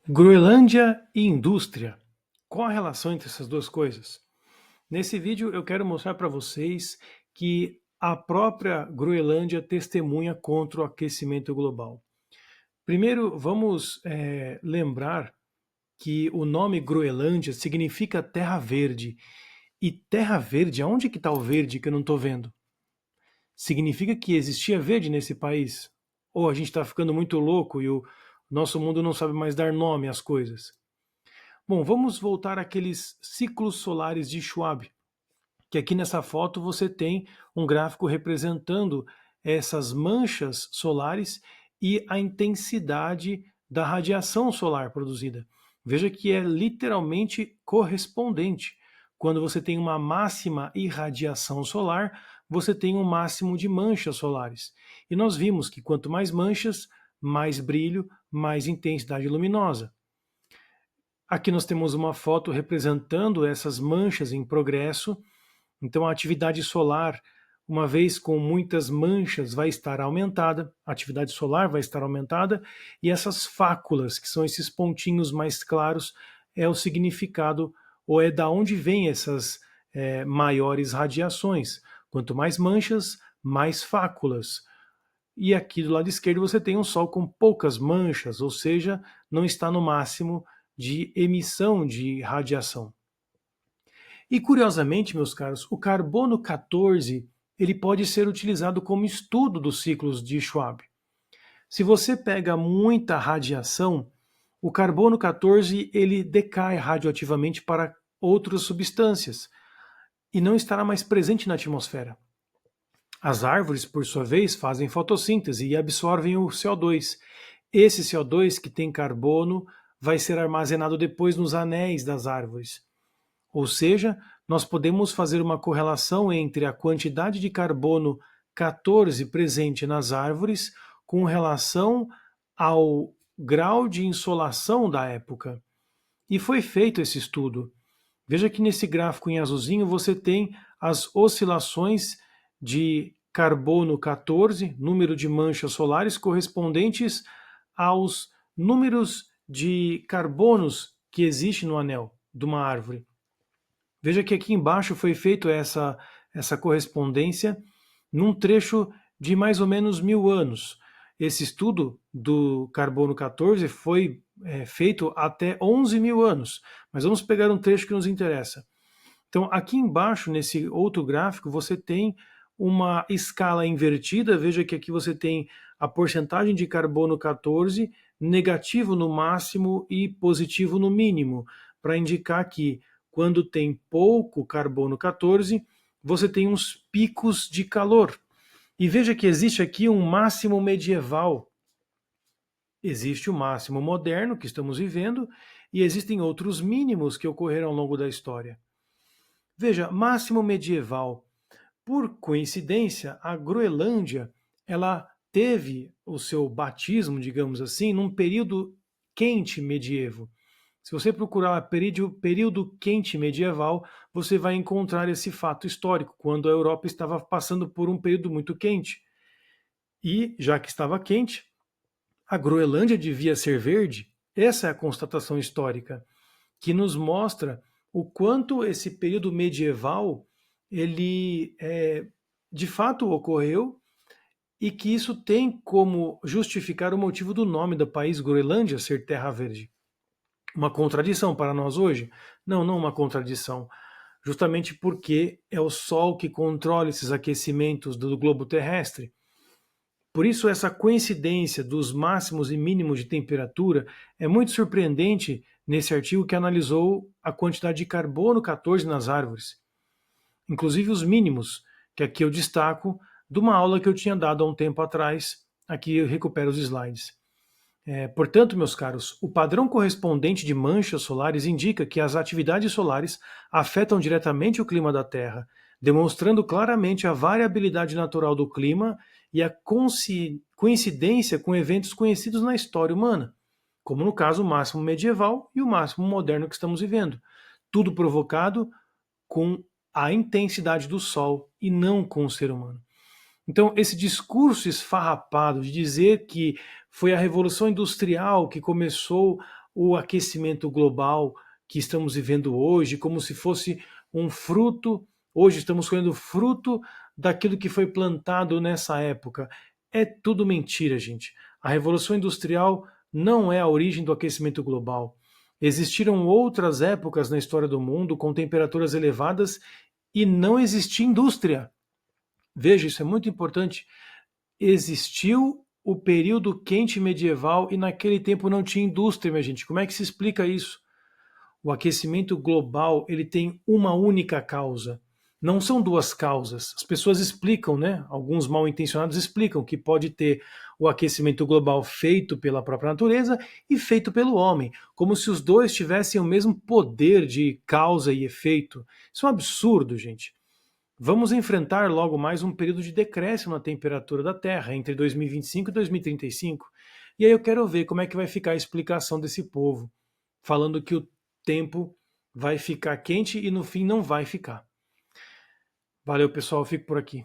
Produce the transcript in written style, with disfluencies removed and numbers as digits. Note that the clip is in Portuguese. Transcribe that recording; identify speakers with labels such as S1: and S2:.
S1: Groenlândia e indústria. Qual a relação entre essas duas coisas? Nesse vídeo eu quero mostrar para vocês que a própria Groenlândia testemunha contra o aquecimento global. Primeiro, vamos lembrar que o nome Groenlândia significa terra verde. E terra verde, aonde que está o verde que eu não estou vendo? Significa que existia verde nesse país? Ou a gente está ficando muito louco e o nosso mundo não sabe mais dar nome às coisas? Bom, vamos voltar àqueles ciclos solares de Schwab, que aqui nessa foto você tem um gráfico representando essas manchas solares e a intensidade da radiação solar produzida. Veja que é literalmente correspondente. Quando você tem uma máxima irradiação solar, você tem um máximo de manchas solares. E nós vimos que quanto mais manchas, mais brilho, mais intensidade luminosa. Aqui nós temos uma foto representando essas manchas em progresso. Então, a atividade solar, uma vez com muitas manchas, vai estar aumentada, a atividade solar vai estar aumentada, e essas fáculas, que são esses pontinhos mais claros, é o significado, ou é da onde vêm essas maiores radiações. Quanto mais manchas, mais fáculas. E aqui do lado esquerdo você tem um Sol com poucas manchas, ou seja, não está no máximo de emissão de radiação. E curiosamente, meus caros, o carbono 14 ele pode ser utilizado como estudo dos ciclos de Schwab. Se você pega muita radiação, o carbono 14 ele decai radioativamente para outras substâncias e não estará mais presente na atmosfera. As árvores, por sua vez, fazem fotossíntese e absorvem o CO2. Esse CO2 que tem carbono vai ser armazenado depois nos anéis das árvores. Ou seja, nós podemos fazer uma correlação entre a quantidade de carbono 14 presente nas árvores com relação ao grau de insolação da época. E foi feito esse estudo. Veja que nesse gráfico em azulzinho você tem as oscilações de carbono 14, número de manchas solares, correspondentes aos números de carbonos que existe no anel de uma árvore. Veja que aqui embaixo foi feito essa correspondência num trecho de mais ou menos 1000 anos. Esse estudo do carbono 14 foi feito até 11.000 anos, mas vamos pegar um trecho que nos interessa. Então, aqui embaixo, nesse outro gráfico, você tem uma escala invertida. Veja que aqui você tem a porcentagem de carbono 14, negativo no máximo e positivo no mínimo, para indicar que quando tem pouco carbono 14, você tem uns picos de calor. E veja que existe aqui um máximo medieval, existe o máximo moderno que estamos vivendo e existem outros mínimos que ocorreram ao longo da história. Veja, máximo medieval. Por coincidência, a Groenlândia, ela teve o seu batismo, digamos assim, num período quente medievo. Se você procurar período quente medieval, você vai encontrar esse fato histórico, quando a Europa estava passando por um período muito quente. E, já que estava quente, a Groenlândia devia ser verde. Essa é a constatação histórica, que nos mostra o quanto esse período medieval ele de fato ocorreu e que isso tem como justificar o motivo do nome do país Groenlândia ser terra verde. Uma contradição para nós hoje? Não, não uma contradição. Justamente porque é o Sol que controla esses aquecimentos do globo terrestre. Por isso, essa coincidência dos máximos e mínimos de temperatura é muito surpreendente nesse artigo que analisou a quantidade de carbono 14 nas árvores, inclusive os mínimos, que aqui eu destaco de uma aula que eu tinha dado há um tempo atrás. Aqui eu recupero os slides. Portanto, meus caros, o padrão correspondente de manchas solares indica que as atividades solares afetam diretamente o clima da Terra, demonstrando claramente a variabilidade natural do clima e a coincidência com eventos conhecidos na história humana, como no caso o máximo medieval e o máximo moderno que estamos vivendo. Tudo provocado com a intensidade do Sol e não com o ser humano. Então, esse discurso esfarrapado de dizer que foi a Revolução Industrial que começou o aquecimento global que estamos vivendo hoje como se fosse um fruto. Hoje estamos colhendo fruto daquilo que foi plantado nessa época. É tudo mentira, gente. A Revolução Industrial não é a origem do aquecimento global. Existiram outras épocas na história do mundo com temperaturas elevadas e não existia indústria. Veja, isso é muito importante. Existiu o período quente medieval e naquele tempo não tinha indústria, minha gente. Como é que se explica isso? O aquecimento global, ele tem uma única causa. Não são duas causas. As pessoas explicam, né? Alguns mal intencionados explicam que pode ter o aquecimento global feito pela própria natureza e feito pelo homem, como se os dois tivessem o mesmo poder de causa e efeito. Isso é um absurdo, gente. Vamos enfrentar logo mais um período de decréscimo na temperatura da Terra entre 2025 e 2035. E aí eu quero ver como é que vai ficar a explicação desse povo, falando que o tempo vai ficar quente e no fim não vai ficar. Valeu, pessoal, eu fico por aqui.